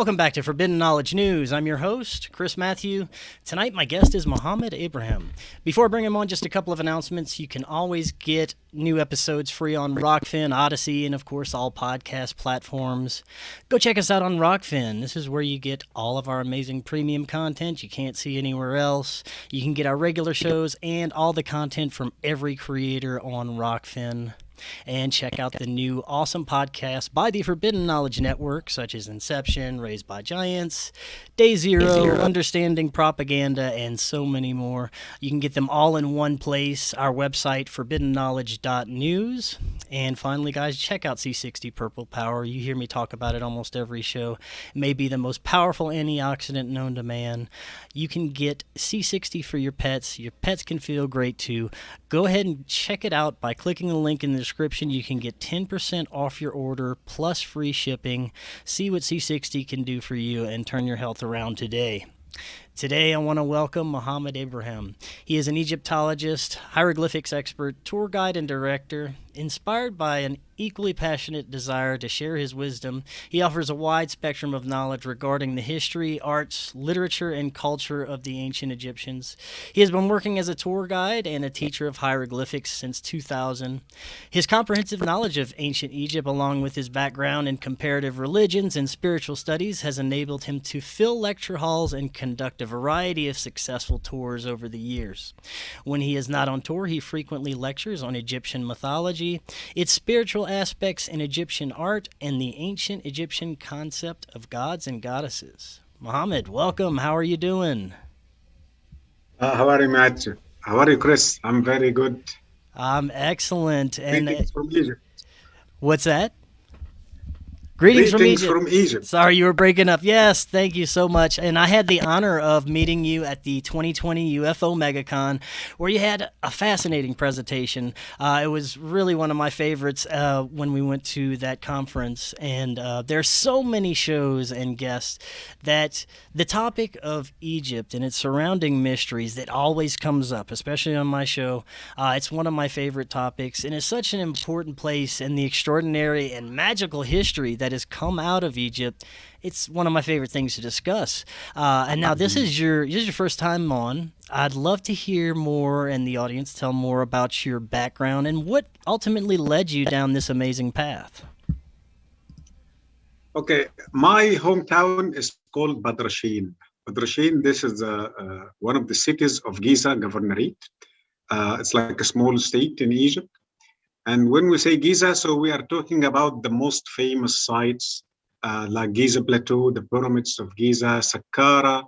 Welcome back to Forbidden Knowledge News. I'm your host, Chris Matthew. Tonight, my guest is Mohamed Ibrahim. Before I bring him on, just a couple of announcements. You can always get new episodes free on Rokfin, Odysee, and of course, all podcast platforms. Go check us out on Rokfin. This is where you get all of our amazing premium content you can't see anywhere else. You can get our regular shows and all the content from every creator on Rokfin. And check out the new awesome podcasts by the Forbidden Knowledge Network, such as Inception, Raised by Giants, Day Zero, Understanding Propaganda, and so many more. You can get them all in one place, our website, forbiddenknowledge.news. And finally, guys, check out C60 Purple Power. You hear me talk about it almost every show. It may be the most powerful antioxidant known to man. You can get C60 for your pets. Your pets can feel great, too. Go ahead and check it out by clicking the link in the description. You can get 10% off your order plus free shipping. See what C60 can do for you and turn your health around today. Today, I want to welcome Mohamed Ibrahim. He is an Egyptologist, hieroglyphics expert, tour guide, and director. Inspired by an equally passionate desire to share his wisdom, he offers a wide spectrum of knowledge regarding the history, arts, literature, and culture of the ancient Egyptians. He has been working as a tour guide and a teacher of hieroglyphics since 2000. His comprehensive knowledge of ancient Egypt, along with his background in comparative religions and spiritual studies, has enabled him to fill lecture halls and conduct a variety of successful tours over the years. When he is not on tour, he frequently lectures on Egyptian mythology, its spiritual aspects in Egyptian art, and the ancient Egyptian concept of gods and goddesses. Mohamed, welcome. How are you doing? How are you, Matthew? How are you, Chris? I'm very good. I'm excellent. And Greetings from Egypt. What's that? Greetings from Egypt. Sorry, you were breaking up. Yes, thank you so much. And I had the honor of meeting you at the 2020 UFO MegaCon, where you had a fascinating presentation. It was really one of my favorites when we went to that conference. And there's so many shows and guests that the topic of Egypt and its surrounding mysteries that always comes up, especially on my show. It's one of my favorite topics, and it's such an important place in the extraordinary and magical history that has come out of Egypt. It's one of my favorite things to discuss. And now this is your first time on. I'd love to hear more and the audience tell more about your background and what ultimately led you down this amazing path. Okay, my hometown is called Badrashin. Badrashin, this is one of the cities of Giza Governorate. It's like a small state in Egypt. And when we say Giza, so we are talking about the most famous sites like Giza Plateau, the pyramids of Giza, Saqqara,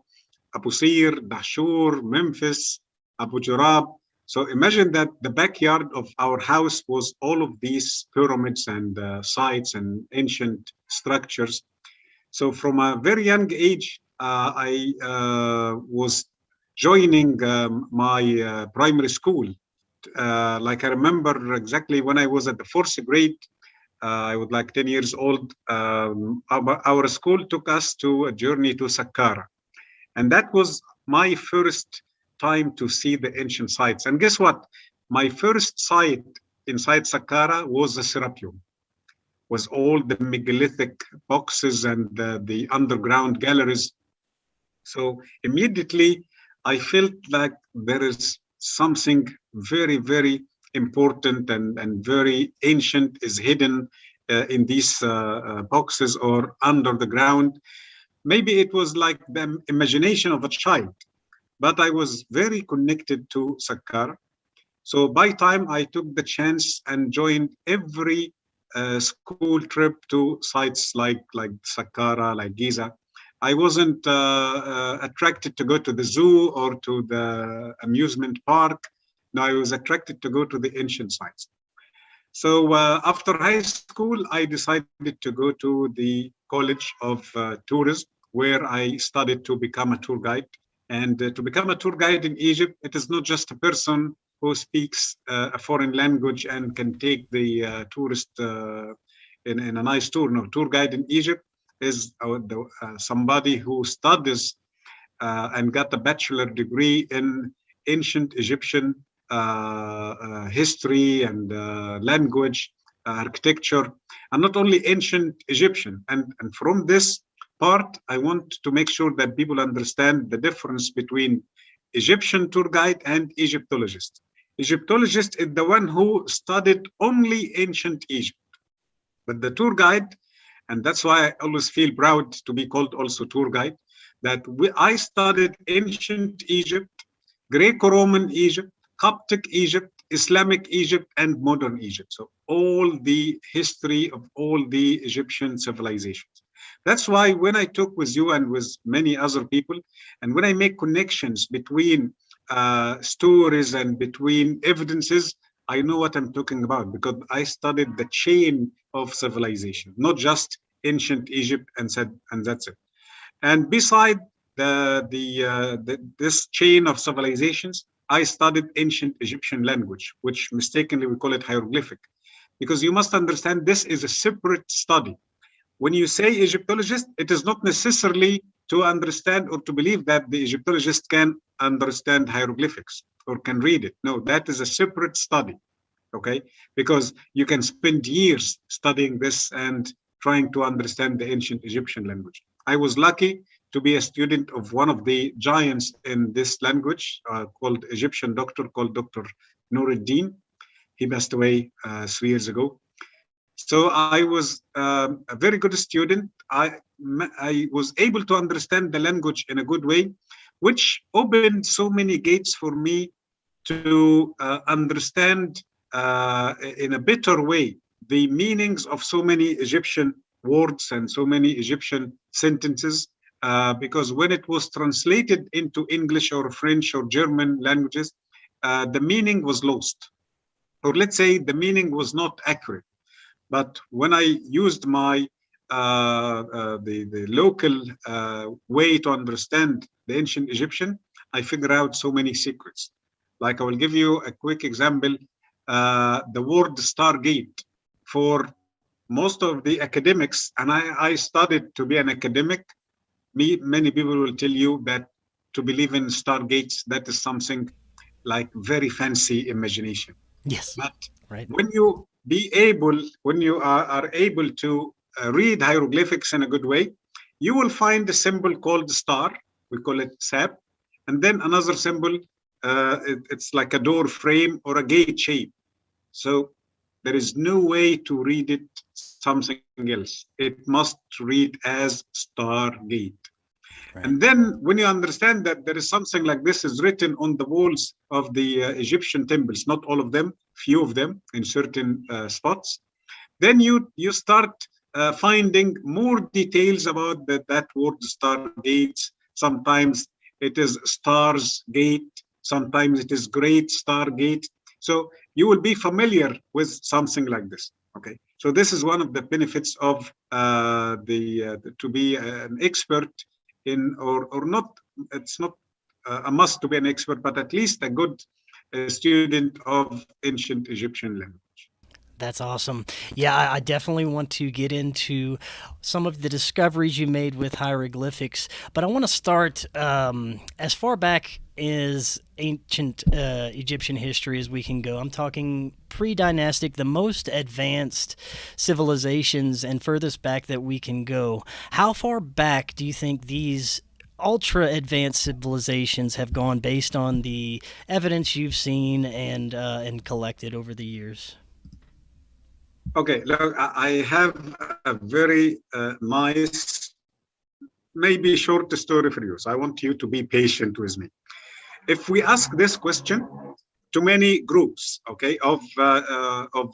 Abu Sir, Dahshur, Memphis, Abu Jarab. So imagine that the backyard of our house was all of these pyramids and sites and ancient structures. So from a very young age, I was joining my primary school. Like I remember exactly when I was at the fourth grade, I was like 10 years old. Our school took us to a journey to Saqqara. And that was my first time to see the ancient sites. And guess what? My first site inside Saqqara was the Serapeum. Was all the megalithic boxes and the underground galleries. So immediately I felt like there is something very, very important and very ancient is hidden in these boxes or under the ground. Maybe it was like the imagination of a child, but I was very connected to Saqqara. So by time I took the chance and joined every school trip to sites like Saqqara, like Giza. I wasn't attracted to go to the zoo or to the amusement park. No, I was attracted to go to the ancient sites. So after high school, I decided to go to the College of Tourism, where I studied to become a tour guide. And to become a tour guide in Egypt, it is not just a person who speaks a foreign language and can take the tourist in a nice tour. No, tour guide in Egypt is somebody who studies and got a bachelor degree in ancient Egyptian history and language, architecture, and not only ancient Egyptian. And from this, part, I want to make sure that people understand the difference between Egyptian tour guide and Egyptologist. Egyptologist is the one who studied only ancient Egypt. But the tour guide, and that's why I always feel proud to be called also tour guide, that I studied ancient Egypt, Greco-Roman Egypt, Coptic Egypt, Islamic Egypt, and modern Egypt. So all the history of all the Egyptian civilizations. That's why when I talk with you and with many other people, and when I make connections between stories and between evidences, I know what I'm talking about because I studied the chain of civilization, not just ancient Egypt and that's it. And beside this chain of civilizations, I studied ancient Egyptian language, which mistakenly we call it hieroglyphic, because you must understand this is a separate study. When you say Egyptologist, it is not necessarily to understand or to believe that the Egyptologist can understand hieroglyphics or can read it. No, that is a separate study, okay? Because you can spend years studying this and trying to understand the ancient Egyptian language. I was lucky to be a student of one of the giants in this language called Egyptian doctor called Dr. Nuruddin. He passed away 3 years ago. So I was a very good student. I was able to understand the language in a good way, which opened so many gates for me to understand in a better way the meanings of so many Egyptian words and so many Egyptian sentences, because when it was translated into English or French or German languages, the meaning was lost, or let's say the meaning was not accurate. But when I used my the local way to understand the ancient Egyptian, I figured out so many secrets. Like I will give you a quick example. The word Stargate, for most of the academics, and I studied to be an academic, many people will tell you that to believe in Stargates, that is something like very fancy imagination. Yes. But right. When you are able to read hieroglyphics in a good way, you will find a symbol called star. We call it sap, and then another symbol. It's like a door frame or a gate shape. So there is no way to read it something else. It must read as Stargate. Right. And then when you understand that there is something like this is written on the walls of the Egyptian temples, not all of them, few of them in certain spots, then you start finding more details about that word Stargates. Sometimes it is Stars Gate, sometimes it is Great Stargate. So you will be familiar with something like this. Okay, so this is one of the benefits of to be an expert in, or not. It's not a must to be an expert, but at least a good student of ancient Egyptian language. That's awesome. Yeah, I definitely want to get into some of the discoveries you made with hieroglyphics, but I want to start as far back as ancient Egyptian history as we can go. I'm talking pre-dynastic, the most advanced civilizations and furthest back that we can go. How far back do you think these ultra advanced civilizations have gone based on the evidence you've seen and collected over the years? Okay, look, I have a very nice, maybe short story for you. So I want you to be patient with me. If we ask this question to many groups, okay, of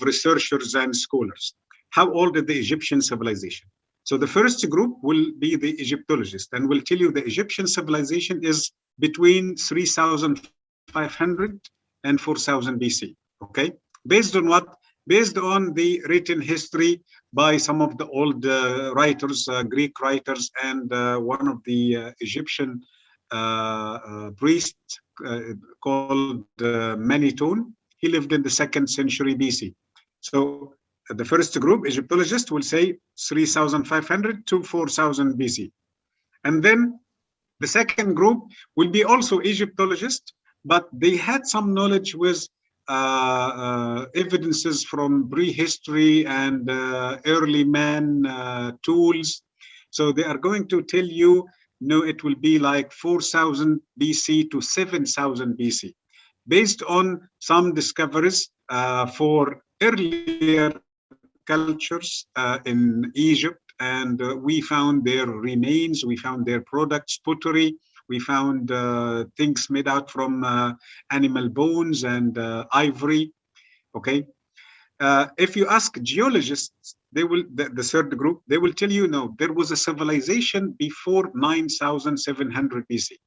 researchers and scholars, how old is the Egyptian civilization? So the first group will be the Egyptologist, and will tell you the Egyptian civilization is between 3,500 and 4,000 BC. Okay, based on what? Based on the written history by some of the old writers, Greek writers, and one of the Egyptian priest called Manetone. He lived in the 2nd century BC. So the first group, Egyptologists, will say 3,500 to 4,000 BC. And then the second group will be also Egyptologists, but they had some knowledge with evidences from prehistory and early man tools. So they are going to tell you, no, it will be like 4000 BC to 7000 BC, based on some discoveries for earlier cultures in Egypt. And we found their remains, we found their products, pottery, we found things made out from animal bones and ivory. Okay. If you ask geologists, they will, the third group, they will tell you, no, there was a civilization before 9700 BC.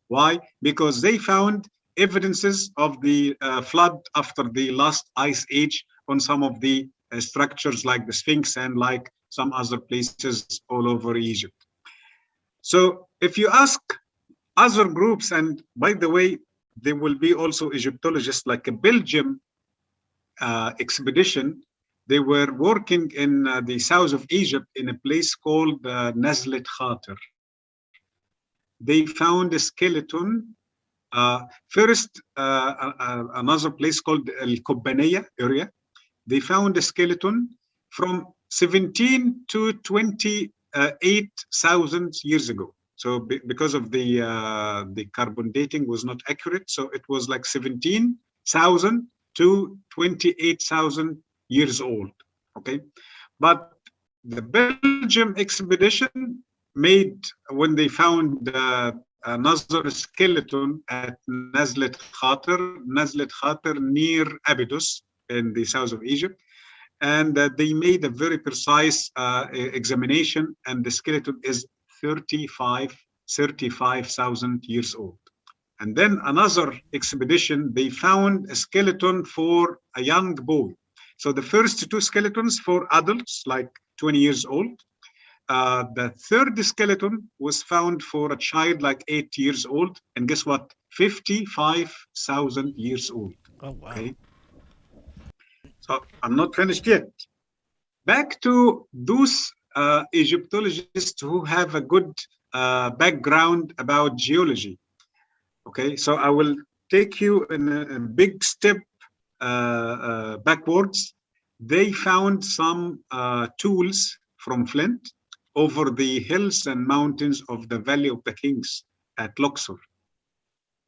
Why? Because they found evidences of the flood after the last ice age on some of the structures like the Sphinx and like some other places all over Egypt. So if you ask other groups, and by the way, there will be also Egyptologists like a Belgium expedition. They were working in the south of Egypt in a place called Nazlet Khater. They found a skeleton. First, another place called El Kobbaniya area. They found a skeleton from 17 to 28,000 years ago. So because of the carbon dating was not accurate, so it was like 17,000 to 28,000 years old. Okay, but the Belgium expedition made, when they found another skeleton at Nazlet Khater near Abydos in the south of Egypt, and they made a very precise examination, and the skeleton is 35,000 years old. And then another expedition, they found a skeleton for a young boy. So the first two skeletons for adults, like 20 years old. The third skeleton was found for a child like 8 years old. And guess what? 55,000 years old. Oh, wow. Okay. So I'm not finished yet. Back to those Egyptologists who have a good background about geology. Okay, so I will take you in a big step backwards. They found some tools from flint over the hills and mountains of the Valley of the Kings at Luxor.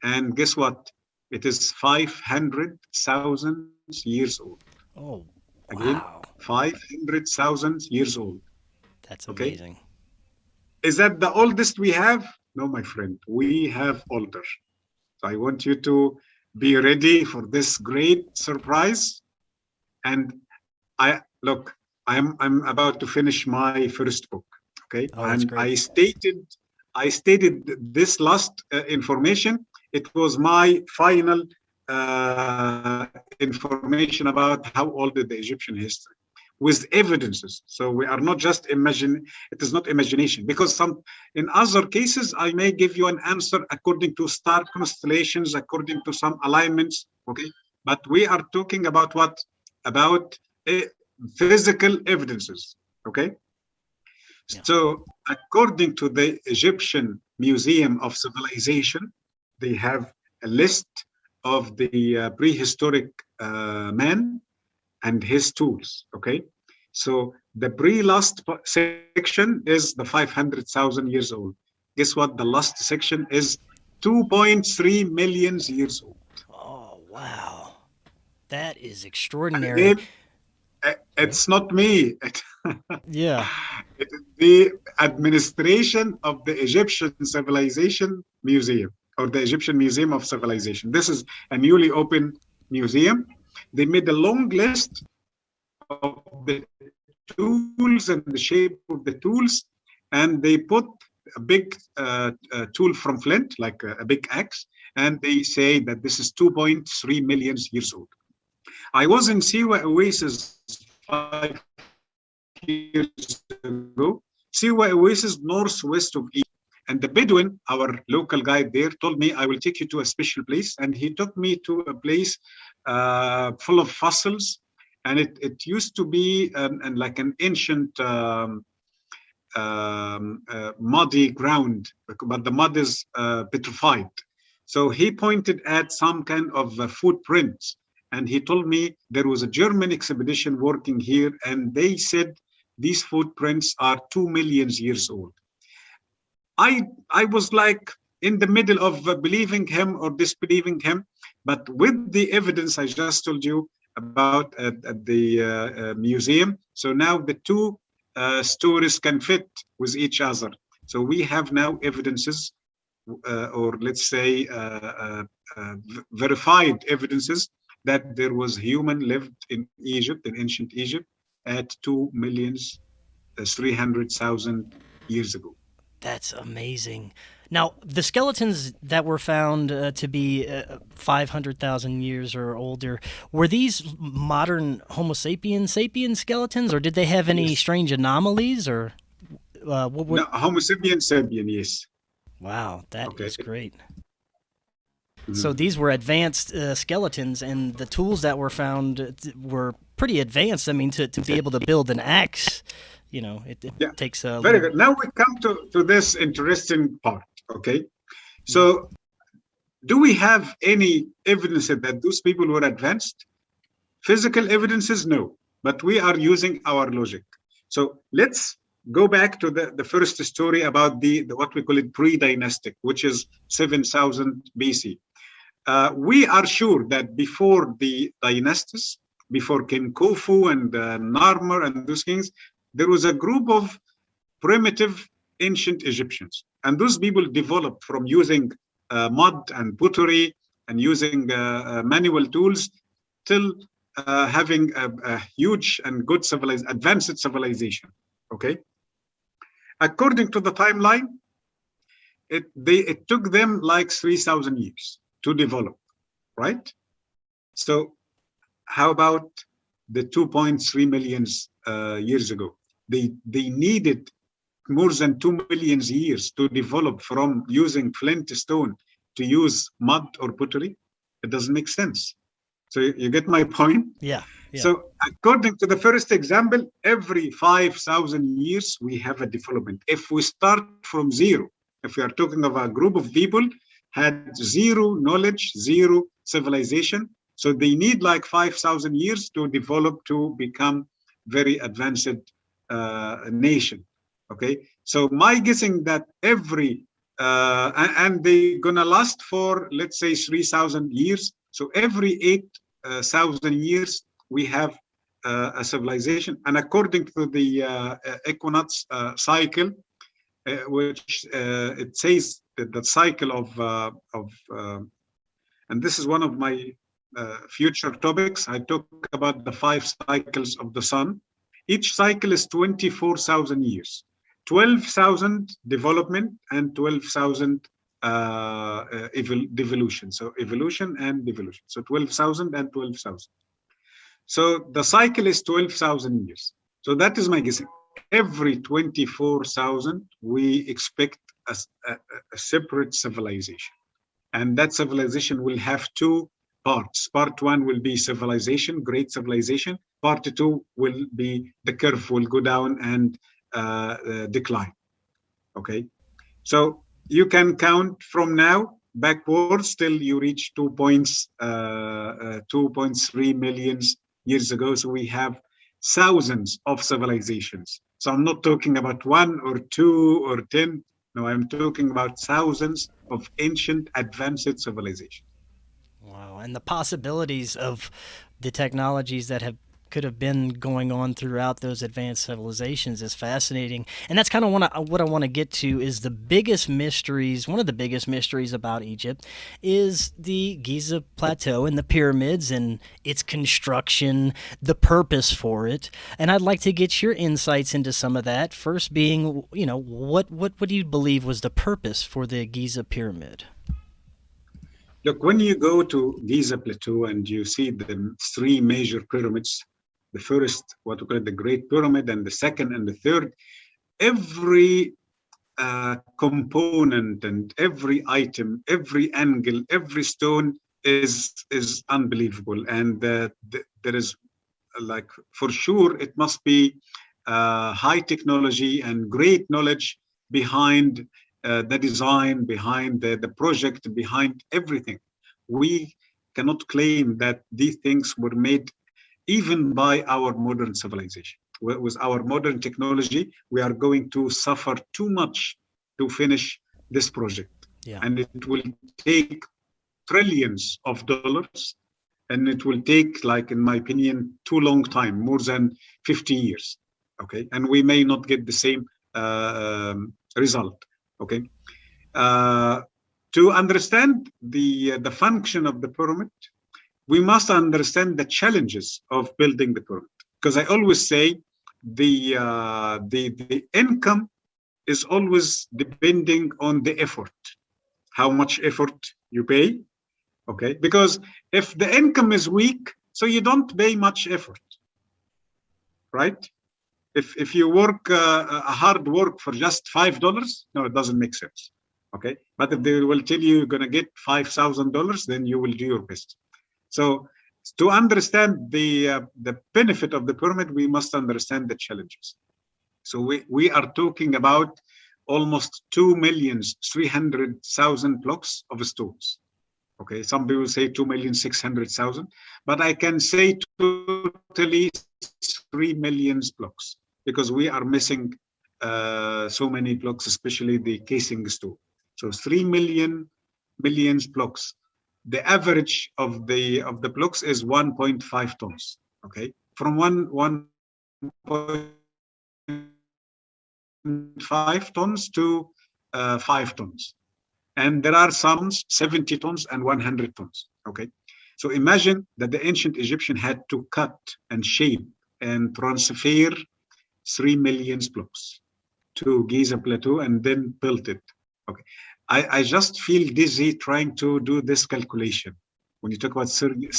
And guess what? It is 500,000 years old. Oh, wow. Again, 500,000 years old. That's amazing. Okay? Is that the oldest we have? No, my friend, we have older. So I want you to be ready for this great surprise. And I'm about to finish my first book. Okay, oh, and I stated this last information. It was my final information about how old is the Egyptian history, with evidences. So we are not just it is not imagination, because in other cases, I may give you an answer according to star constellations, according to some alignments, okay? But we are talking about what? About physical evidences, okay? Yeah. So according to the Egyptian Museum of Civilization, they have a list of the prehistoric man and his tools, okay? So the pre-last section is the 500,000 years old. Guess what? The last section is 2.3 million years old. Oh, wow. That is extraordinary. Again, it's not me. Yeah. It is the administration of the Egyptian Civilization Museum, or the Egyptian Museum of Civilization. This is a newly opened museum. They made a long list of the tools and the shape of the tools, and they put a big tool from flint, like a big axe, and they say that this is 2.3 million years old. I was in Siwa Oasis 5 years ago. Siwa Oasis, northwest of Egypt. And the Bedouin, our local guide there, told me, I will take you to a special place. And he took me to a place full of fossils. And it used to be like an ancient muddy ground, but the mud is petrified. So he pointed at some kind of footprints. And he told me there was a German expedition working here, and they said these footprints are 2 million years old. I was like in the middle of believing him or disbelieving him, but with the evidence I just told you about at the museum, so now the two stories can fit with each other. So we have now evidences, or let's say verified evidences that there was human lived in Egypt, in ancient Egypt, at 2,300,000 years ago. That's amazing. Now, the skeletons that were found to be 500,000 years or older, were these modern Homo sapiens skeletons, or did they have any strange anomalies? Or No, Homo sapien, yes. Wow, that is great. Mm-hmm. So these were advanced skeletons, and the tools that were found were pretty advanced. I mean, to be able to build an axe, you know, it takes a very good. Now we come to this interesting part. Okay, so do we have any evidence that those people were advanced? Physical evidences, no, but we are using our logic. So let's go back to the first story about the what we call it pre-dynastic, which is 7,000 BC. We are sure that before the dynasties, before King Khufu and Narmer and those kings, there was a group of primitive ancient Egyptians. And those people developed from using mud and pottery and using manual tools till having a huge and good advanced civilization. Okay. According to the timeline, it took them like 3,000 years to develop, right? So how about the 2.3 million years ago? They needed more than 2 million years to develop from using flint stone to use mud or pottery. It doesn't make sense. So you get my point? Yeah. So according to the first example, every 5,000 years, we have a development. If we start from zero, if we are talking of a group of people had zero knowledge, zero civilization, so they need like 5,000 years to develop to become very advanced nation. Okay, so my guessing that every and they're gonna last for, let's say, 3,000 years. So every 8,000 years we have a civilization. And according to the equinox cycle, which it says that the cycle of and this is one of my future topics. I talk about the 5 cycles of the sun. Each cycle is 24,000 years. 12,000 development and 12,000 devolution. So evolution and devolution. So 12,000 and 12,000. So the cycle is 12,000 years. So that is my guessing. Every 24,000, we expect a separate civilization. And that civilization will have 2 parts. Part 1 will be civilization, great civilization. Part 2 will be the curve will go down and decline. Okay, so you can count from now backwards till you reach 2.3 million years ago. So we have thousands of civilizations. So I'm not talking about 1 or 2 or 10. No, I'm talking about thousands of ancient advanced civilizations. Wow, and the possibilities of the technologies that could have been going on throughout those advanced civilizations is fascinating. And that's kind of what I want to get to is the biggest mysteries. One of the biggest mysteries about Egypt is the Giza Plateau and the pyramids and its construction, the purpose for it. And I'd like to get your insights into some of that. First being, you know, what do you believe was the purpose for the Giza pyramid? Look, when you go to Giza Plateau and you see the 3 major pyramids, the first, what we call it, the Great Pyramid, and the second and the third, every component and every item, every angle, every stone is unbelievable. And there is, like, for sure, it must be high technology and great knowledge behind the design, behind the project, behind everything. We cannot claim that these things were made even by our modern civilization. with our modern technology, we are going to suffer too much to finish this project. Yeah. And it will take trillions of dollars, and it will take, like, in my opinion, too long time, more than 50 years. Okay, and we may not get the same result. Okay, to understand the function of the pyramid, we must understand the challenges of building the pyramid. Because I always say the income is always depending on the effort, how much effort you pay. Okay, because if the income is weak, so you don't pay much effort, right? If you work a hard work for just $5, no, it doesn't make sense. Okay, but if they will tell you you're gonna get $5,000, then you will do your best. So to understand the benefit of the pyramid, we must understand the challenges. So we are talking about almost 2,300,000 blocks of stones. Okay, some people say 2,600,000, but I can say totally 3 million blocks, because we are missing so many blocks, especially the casing stone. So 3 million blocks. The average of the blocks is 1.5 tons. Okay, from 1.5 tons to 5 tons. And there are some 70 tons and 100 tons. Okay, so imagine that the ancient Egyptian had to cut and shape and transfer 3 million blocks to Giza Plateau and then built it. Okay, I just feel dizzy trying to do this calculation when you talk about 3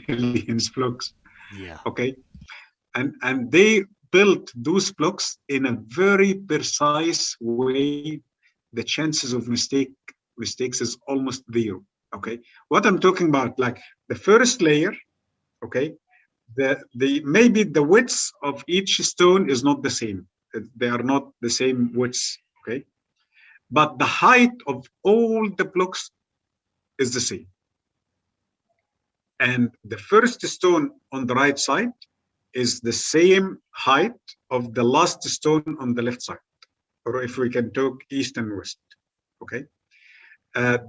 million blocks. Yeah. Okay, and they built those blocks in a very precise way. The chances of mistakes is almost zero. Okay, what I'm talking about, like the first layer, okay, the maybe the width of each stone is not the same. They are not the same widths. Okay, but the height of all the blocks is the same. And the first stone on the right side is the same height of the last stone on the left side, or if we can talk east and west. Okay,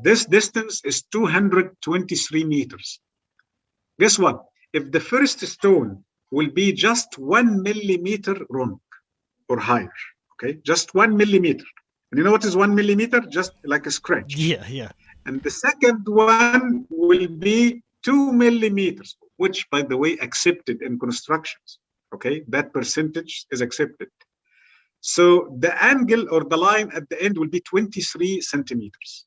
this distance is 223 meters. Guess what? If the first stone will be just 1 millimeter wrong or higher, okay, just 1 millimeter. And you know what is 1 millimeter? Just like a scratch. Yeah, yeah. And the second one will be 2 millimeters, which, by the way, accepted in constructions. Okay, that percentage is accepted. So the angle or the line at the end will be 23 centimeters,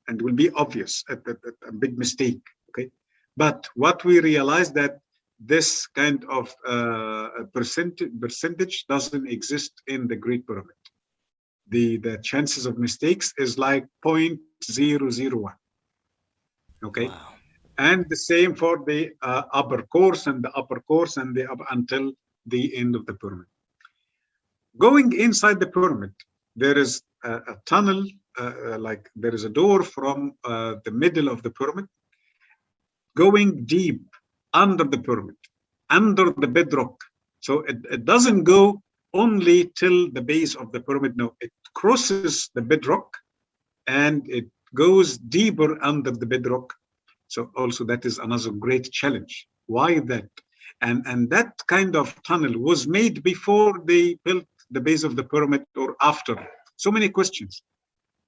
and will be obvious, a big mistake. Okay, but what we realize that this kind of percentage doesn't exist in the Great Pyramid. The chances of mistakes is like 0.001. Okay, Wow. and the same for the upper course and the upper course and the upper until the end of the pyramid. Going inside the pyramid, there is a tunnel, like there is a door from the middle of the pyramid, going deep under the pyramid, under the bedrock. So it doesn't go only till the base of the pyramid. No, it crosses the bedrock and it goes deeper under the bedrock. So also that is another great challenge. Why that? And that kind of tunnel was made before they built the base of the pyramid or after. So many questions.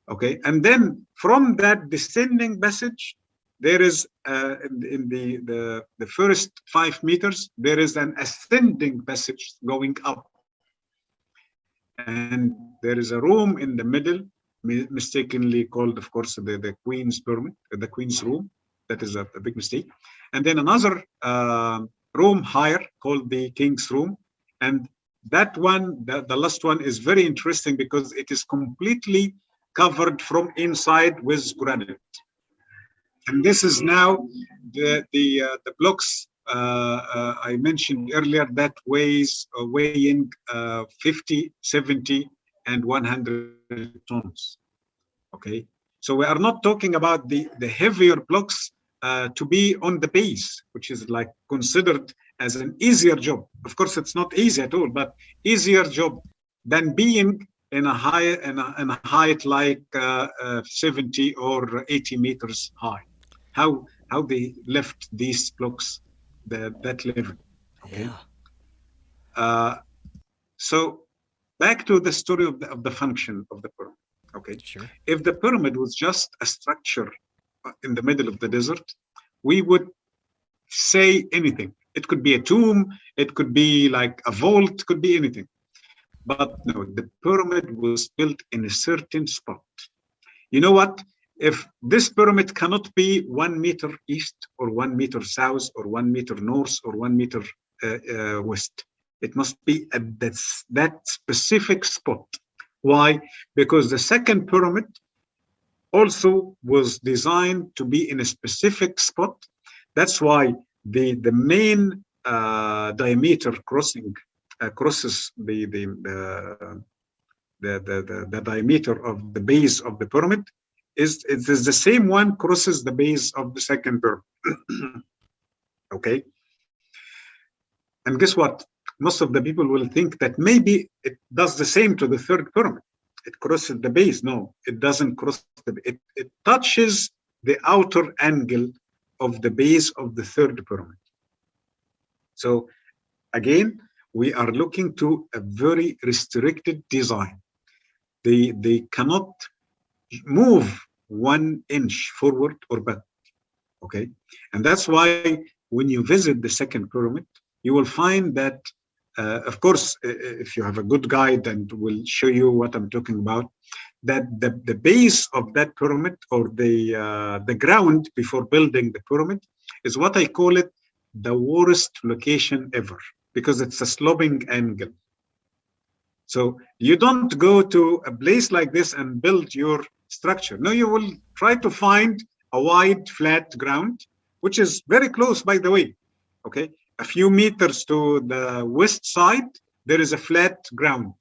Okay, and then from that descending passage, there is in the first 5 meters, there is an ascending passage going up. And there is a room in the middle, mistakenly called, of course, the Queen's pyramid, the Queen's room. That is a big mistake. And then another room higher called the King's room. And that one, the last one, is very interesting because it is completely covered from inside with granite. And this is now the blocks I mentioned earlier that weighing 50, 70, and 100 tons. Okay, so we are not talking about the heavier blocks to be on the base, which is like considered as an easier job. Of course, it's not easy at all, but easier job than being in a height like 70 or 80 meters high. How they left these blocks that level? Okay. Yeah. So back to the story of the function of the pyramid. Okay. Sure. If the pyramid was just a structure in the middle of the desert, we would say anything. It could be a tomb, it could be like a vault, could be anything. But no, the pyramid was built in a certain spot. You know what? If this pyramid cannot be 1 meter east or 1 meter south or 1 meter north or 1 meter west, it must be at that specific spot. Why? Because the second pyramid also was designed to be in a specific spot. That's why the main diameter crosses the diameter of the base of the pyramid is the same one crosses the base of the second pyramid. Okay. And guess what? Most of the people will think that maybe it does the same to the third pyramid. It crosses the base. No, it doesn't cross it touches the outer angle of the base of the third pyramid. So again, we are looking to a very restricted design. They cannot move 1 inch forward or back. Okay, and that's why when you visit the second pyramid, you will find that, of course, if you have a good guide and will show you what I'm talking about, that the base of that pyramid or the ground before building the pyramid is what I call it the worst location ever, because it's a sloping angle. So you don't go to a place like this and build your structure. No, you will try to find a wide, flat ground, which is very close, by the way. Okay, a few meters to the west side, there is a flat ground.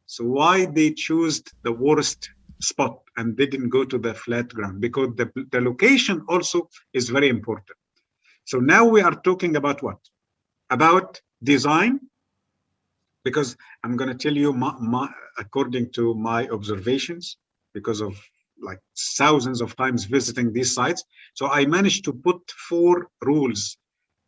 So why they chose the worst spot and they didn't go to the flat ground? Because the location also is very important. So now we are talking about what? About design, because I'm going to tell you according to my observations, because of like thousands of times visiting these sites. So I managed to put 4 rules.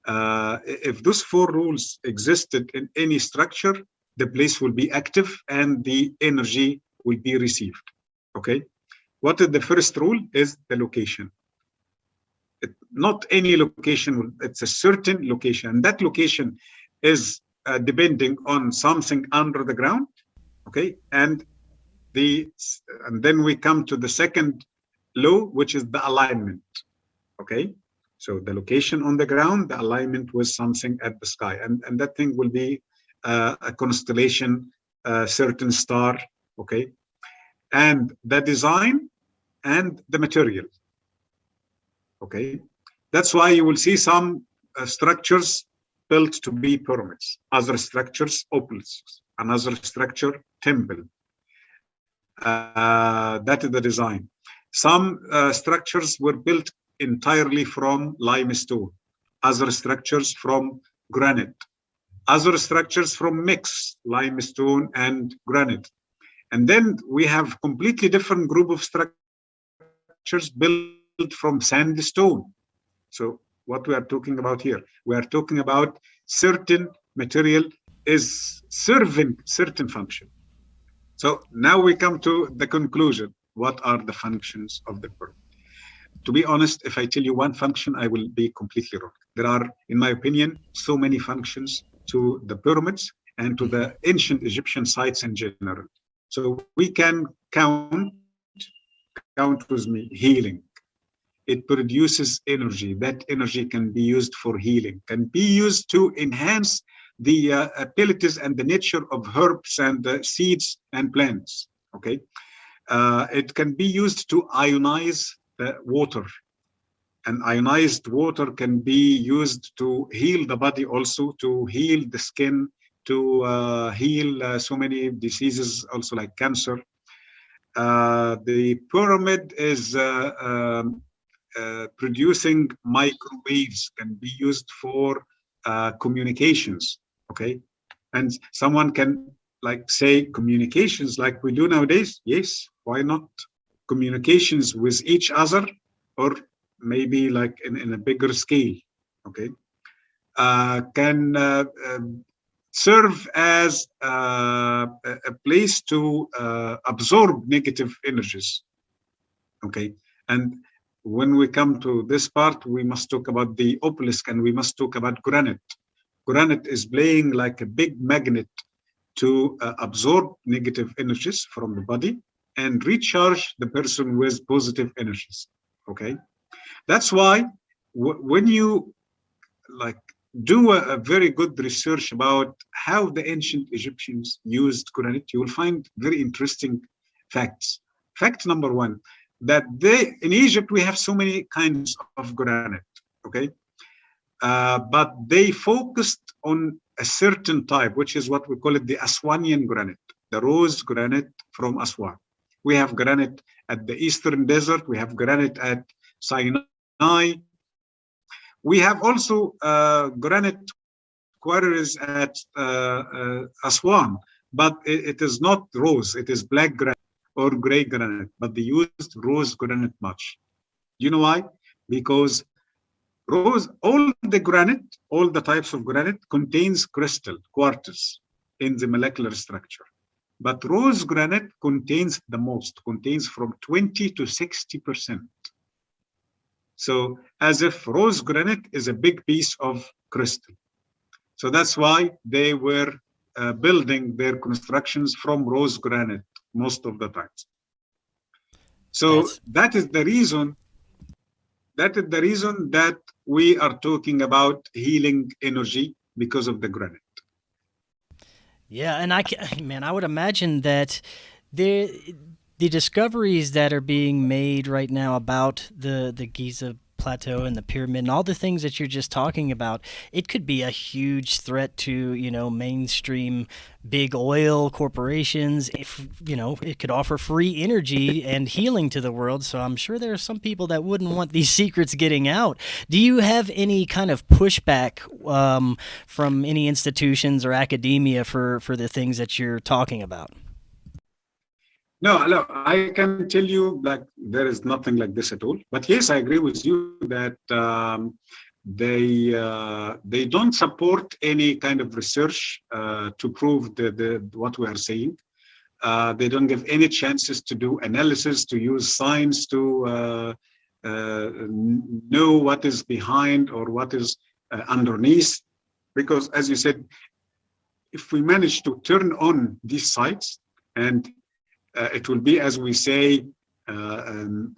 If those 4 rules existed in any structure, the place will be active and the energy will be received. Okay. What is the first rule? Is the location. Not any location, it's a certain location. And that location is depending on something under the ground. Okay. And then we come to the second law, which is the alignment. Okay. So the location on the ground, the alignment with something at the sky. And that thing will be a constellation, a certain star. Okay. And the design and the material. Okay. That's why you will see some structures built to be pyramids, other structures obelisks, another structure temple. That is the design. Some structures were built entirely from limestone, other structures from granite, other structures from mix limestone and granite. And then we have completely different group of structures built from sandstone. So what we are talking about here, we are talking about certain material is serving certain function. So now we come to the conclusion. What are the functions of the pyramid? To be honest, if I tell you one function, I will be completely wrong. There are, in my opinion, so many functions to the pyramids and to the ancient Egyptian sites in general. So we can count with me, healing. It produces energy. That energy can be used for healing, can be used to enhance the abilities and the nature of herbs and seeds and plants. Okay, it can be used to ionize the water, and ionized water can be used to heal the body, also to heal the skin, to heal so many diseases, also like cancer. The pyramid is producing microwaves, can be used for communications. Okay, and someone can like say communications like we do nowadays. Yes, why not? Communications with each other, or maybe like in a bigger scale. Okay, can serve as a place to absorb negative energies. Okay, and when we come to this part, we must talk about the obelisk and we must talk about granite. Granite is playing like a big magnet to absorb negative energies from the body and recharge the person with positive energies. Okay, that's why when you like do a very good research about how the ancient Egyptians used granite, you will find very interesting facts. Fact number one, that they in Egypt we have so many kinds of granite. Okay, but they focused on a certain type, which is what we call it the Aswanian granite, the rose granite from Aswan. We have granite at the Eastern Desert. We have granite at Sinai. We have also granite quarries at Aswan, but it is not rose. It is black granite or gray granite, but they used rose granite much. Do you know why? Because all the granite, all the types of granite contains crystal, quartz in the molecular structure. But rose granite contains the most, contains from 20 to 60%. So as if rose granite is a big piece of crystal. So that's why they were building their constructions from rose granite most of the times. So that is the reason that we are talking about healing energy because of the granite. Yeah, and I would imagine that the discoveries that are being made right now about the Giza plateau and the pyramid and all the things that you're just talking about, it could be a huge threat to, mainstream big oil corporations. If, it could offer free energy and healing to the world. So I'm sure there are some people that wouldn't want these secrets getting out. Do you have any kind of pushback from any institutions or academia for the things that you're talking about? No, I can tell you like there is nothing like this at all. But yes, I agree with you that they don't support any kind of research to prove the what we are saying. They don't give any chances to do analysis, to use science to know what is behind or what is underneath. Because as you said, if we manage to turn on these sites and it will be, as we say,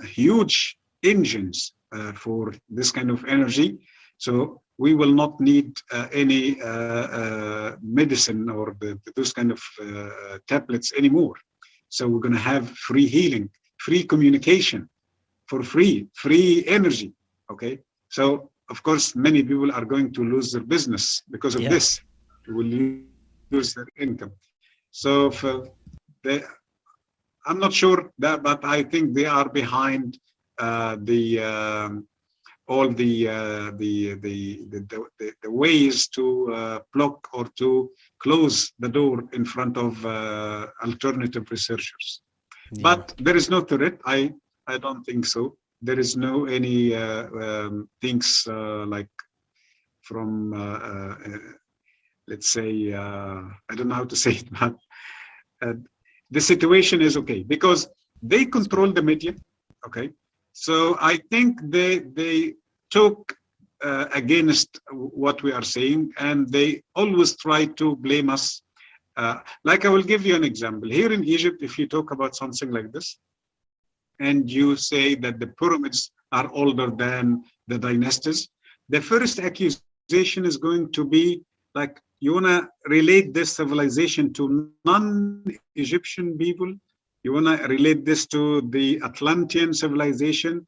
huge engines for this kind of energy. So we will not need any medicine or those kind of tablets anymore. So we're going to have free healing, free communication for free energy. Okay. So, of course, many people are going to lose their business because of this. They will lose their income. So I'm not sure that, but I think they are behind all the ways to block or to close the door in front of alternative researchers. Yeah. But there is no threat. I don't think so. There is no any things like from let's say I don't know how to say it, but. The situation is okay because they control the media. Okay, so I think they talk against what we are saying, and they always try to blame us. Like I will give you an example. Here in Egypt, if you talk about something like this, and you say that the pyramids are older than the dynasties, the first accusation is going to be like, you want to relate this civilization to non-Egyptian people? You want to relate this to the Atlantean civilization?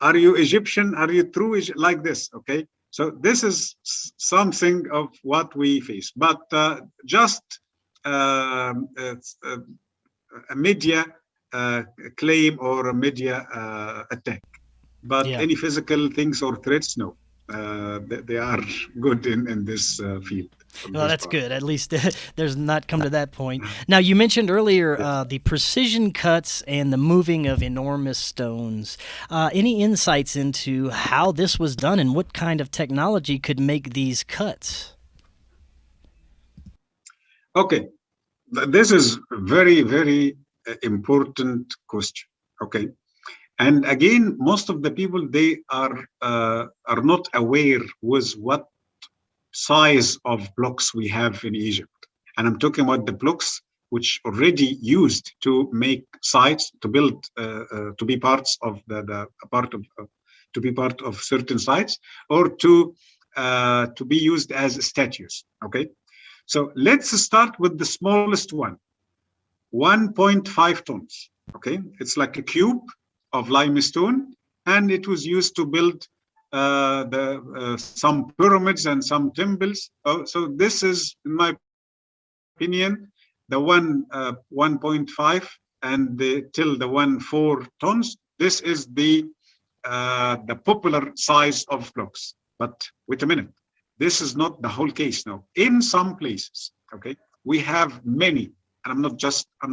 Are you Egyptian? Are you true like this? Okay. So this is something of what we face. But just a media claim or a media attack. But any physical things or threats, no. they are good in this field. Well, that's good. At least there's not come to that point. Now, you mentioned earlier the precision cuts and the moving of enormous stones. Any insights into how this was done and what kind of technology could make these cuts? Okay, this is very, very important question. Okay, and again, most of the people, they are not aware with what size of blocks we have in Egypt. And I'm talking about the blocks which already used to make sites, to build, to be parts of to be part of certain sites, or to be used as statues. Okay, so let's start with the smallest one, 1.5 tons. Okay, it's like a cube of limestone, and it was used to build some pyramids and some temples. So this is, in my opinion, the 1.5 and till the 1.4 tons. This is the popular size of blocks. But wait a minute, this is not the whole case now. In some places, okay, we have many. And I'm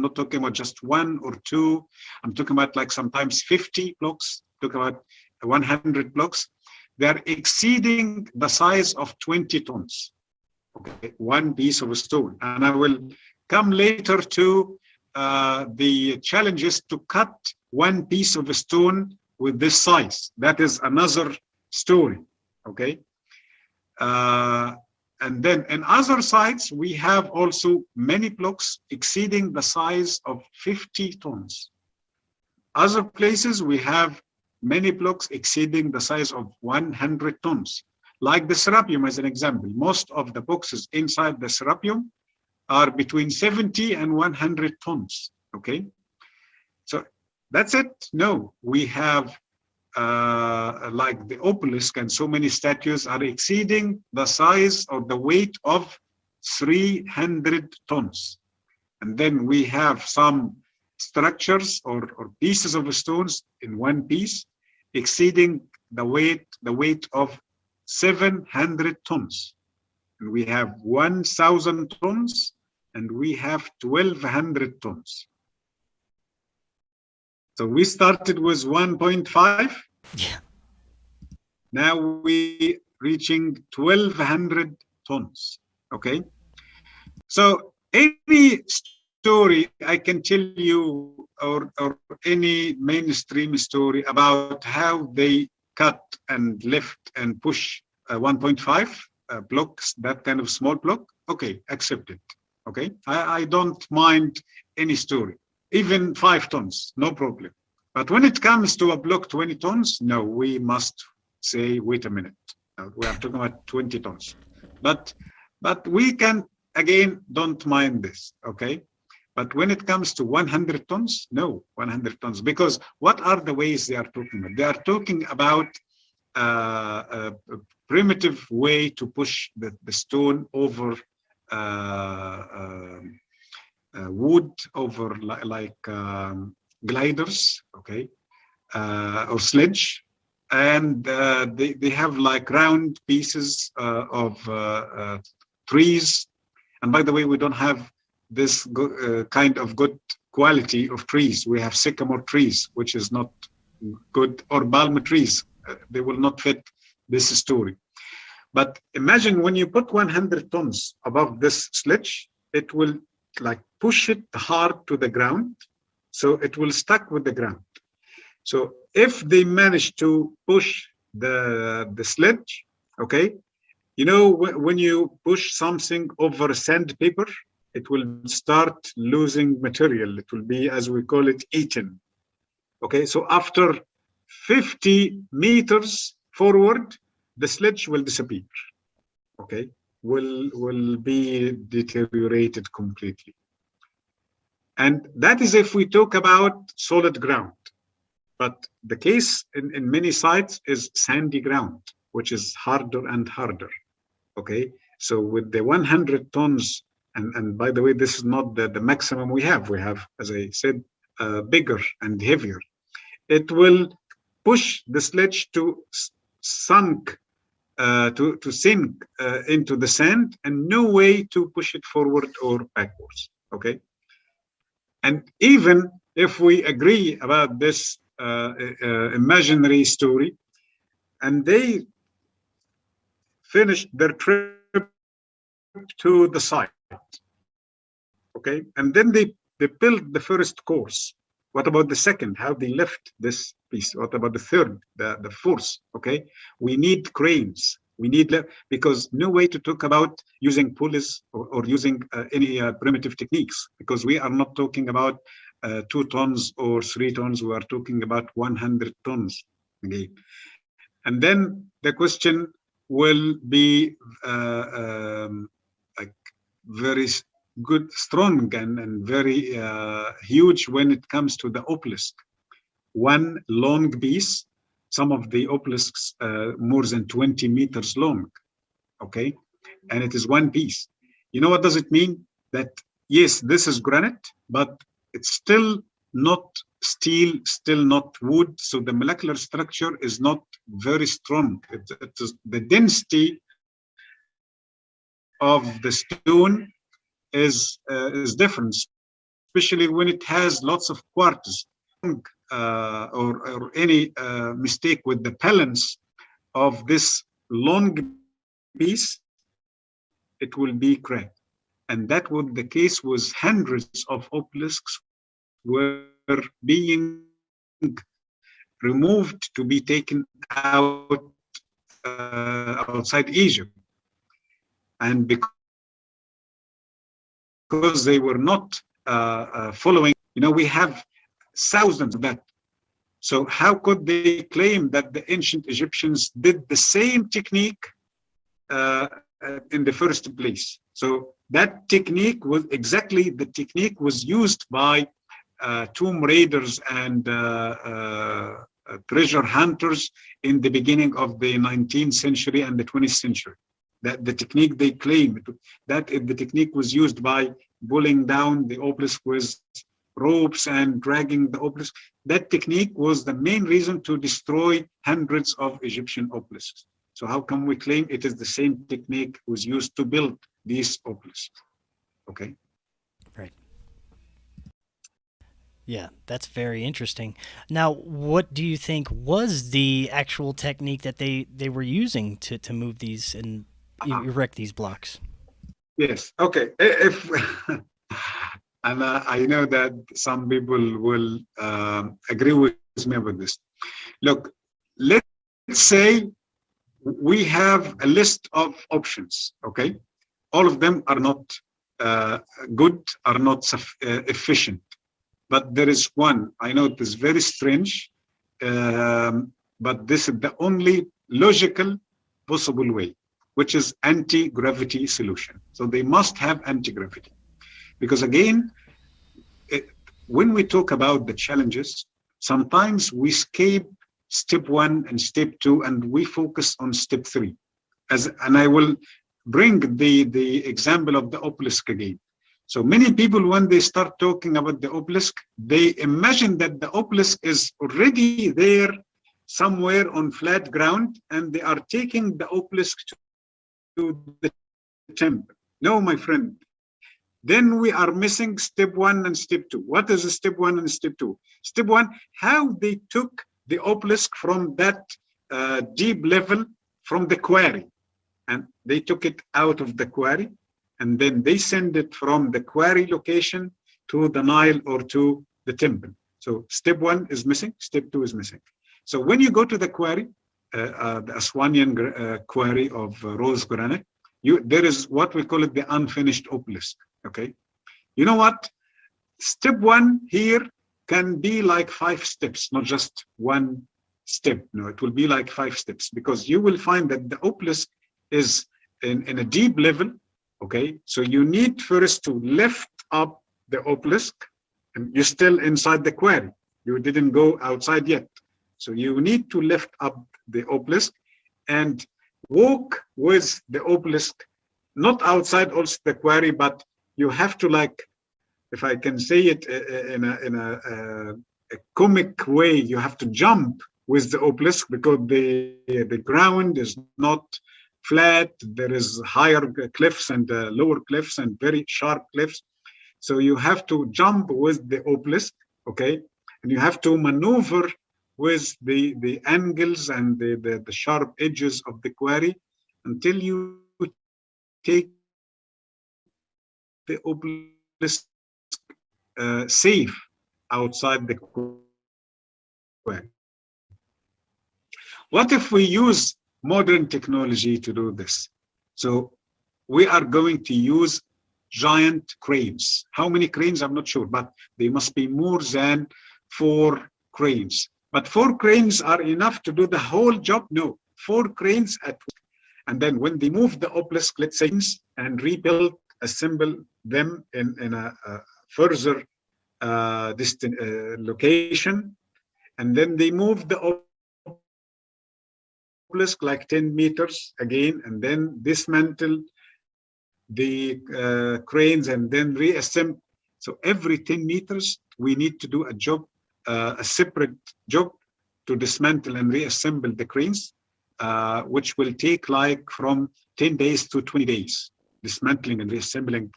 not talking about just one or two. I'm talking about like sometimes 50 blocks, talking about 100 blocks. They're exceeding the size of 20 tons. Okay, one piece of stone. And I will come later to the challenges to cut one piece of stone with this size. That is another story. Okay. And then in other sites, we have also many blocks exceeding the size of 50 tons. Other places, we have many blocks exceeding the size of 100 tons. Like the Serapeum as an example, most of the boxes inside the Serapeum are between 70 and 100 tons, okay? So that's it? No, we have like the obelisk and so many statues are exceeding the size or the weight of 300 tons. And then we have some structures or pieces of stones in one piece exceeding the weight of 700 tons. And we have 1,000 tons and we have 1,200 tons. So we started with 1.5. Yeah. Now we reaching 1,200 tons. Okay. So any story I can tell you, or any mainstream story about how they cut and lift and push 1.5 blocks, that kind of small block, okay, accept it. Okay. I don't mind any story. Even 5 tons, no problem. But when it comes to a block 20 tons, no, we must say, wait a minute. We are talking about 20 tons. But we can, again, don't mind this, okay? But when it comes to 100 tons, no, 100 tons. Because what are the ways they are talking about? They are talking about a primitive way to push the stone over wood, over like gliders, okay, or sledge, and they have like round pieces of trees. And by the way, we don't have this kind of good quality of trees. We have sycamore trees, which is not good, or palm trees. They will not fit this story. But imagine when you put 100 tons above this sledge, it will like push it hard to the ground, so it will stuck with the ground. So if they manage to push the sledge, okay, you know, when you push something over sandpaper, it will start losing material. It will be, as we call it, eaten. Okay, so after 50 meters forward, the sledge will disappear. Okay, will be deteriorated completely. And that is if we talk about solid ground. But the case in many sites is sandy ground, which is harder and harder. Okay, so with the 100 tons, and by the way, this is not the maximum we have. We have, as I said, bigger and heavier. It will push the sledge to sunk to sink into the sand, and no way to push it forward or backwards. Okay, and even if we agree about this imaginary story, and they finished their trip to the site, okay, and then they built the first course. What about the second? How they lift this piece? What about the third, the fourth? Okay, we need cranes. We need, because no way to talk about using pulleys or using any primitive techniques, because we are not talking about 2 tons or 3 tons. We are talking about 100 tons. Okay, and then the question will be like very good, strong, and very huge when it comes to the obelisk. One long piece, some of the obelisks more than 20 meters long, okay? And it is one piece. You know what does it mean? That, yes, this is granite, but it's still not steel, still not wood, so the molecular structure is not very strong. It is the density of the stone is different, especially when it has lots of quarters, or any mistake with the balance of this long piece, it will be cracked. And that was the case. Was hundreds of obelisks were being removed to be taken out outside Egypt, and because they were not following, we have thousands of that. So how could they claim that the ancient Egyptians did the same technique in the first place? So that technique was exactly the technique was used by tomb raiders and treasure hunters in the beginning of the 19th century and the 20th century. That the technique they claim, that the technique was used by pulling down the obelisk with ropes and dragging the obelisk. That technique was the main reason to destroy hundreds of Egyptian obelisks. So how come we claim it is the same technique was used to build these obelisks? Okay. Right. Yeah, that's very interesting. Now, what do you think was the actual technique that they were using to move these and erect these blocks? Yes. Okay. If and I know that some people will agree with me with this. Look, let's say we have a list of options. Okay, all of them are not good, are not efficient. But there is one, I know it is very strange, but this is the only logical possible way, which is anti-gravity solution. So they must have anti-gravity. Because again, when we talk about the challenges, sometimes we skip step 1 and step 2, and we focus on step 3. And I will bring the example of the obelisk again. So many people, when they start talking about the obelisk, they imagine that the obelisk is already there somewhere on flat ground, and they are taking the obelisk to the temple. No, my friend. Then we are missing step 1 and step 2. What is step 1 and step 2? Step 1, how they took the obelisk from that deep level from the quarry, and they took it out of the quarry, and then they send it from the quarry location to the Nile or to the temple. So step 1 is missing, step 2 is missing. So when you go to the quarry, the Aswanian quarry of rose granite, there is what we call it the unfinished obelisk. Okay, you know what? Step 1 here can be like 5 steps, not just 1 step. No, it will be like 5 steps, because you will find that the obelisk is in a deep level. Okay, so you need first to lift up the obelisk, and you're still inside the quarry. You didn't go outside yet. So you need to lift up the obelisk and walk with the obelisk, not outside also the quarry, but you have to, like, if I can say it in a comic way, you have to jump with the obelisk because the ground is not flat. There is higher cliffs and lower cliffs and very sharp cliffs. So you have to jump with the obelisk, okay? And you have to maneuver with the angles and the sharp edges of the quarry until you take the obelisk safe outside the quarry. What if we use modern technology to do this? So we are going to use giant cranes. How many cranes? I'm not sure, but they must be more than 4 cranes. But 4 cranes are enough to do the whole job? No, 4 cranes at once. And then when they move the obelisk, let's say, and rebuild, assemble them in a further distant location, and then they move the obelisk like 10 meters again, and then dismantle the cranes and then reassemble. So every 10 meters, we need to do a job, a separate job to dismantle and reassemble the cranes, which will take like from 10 days to 20 days. Dismantling and reassembling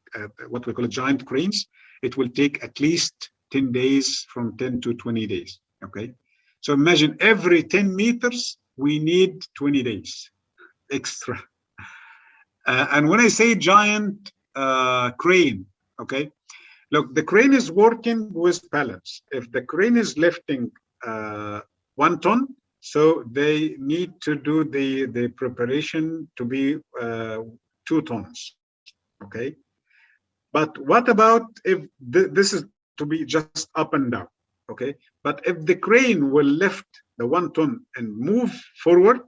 what we call giant cranes, it will take at least 10 days, from 10 to 20 days, okay? So imagine every 10 meters, we need 20 days extra. And when I say giant crane, okay, look, the crane is working with pallets. If the crane is lifting 1 ton, so they need to do the preparation to be 2 tons, okay? But what about if this is to be just up and down, okay? But if the crane will lift the 1 ton and move forward,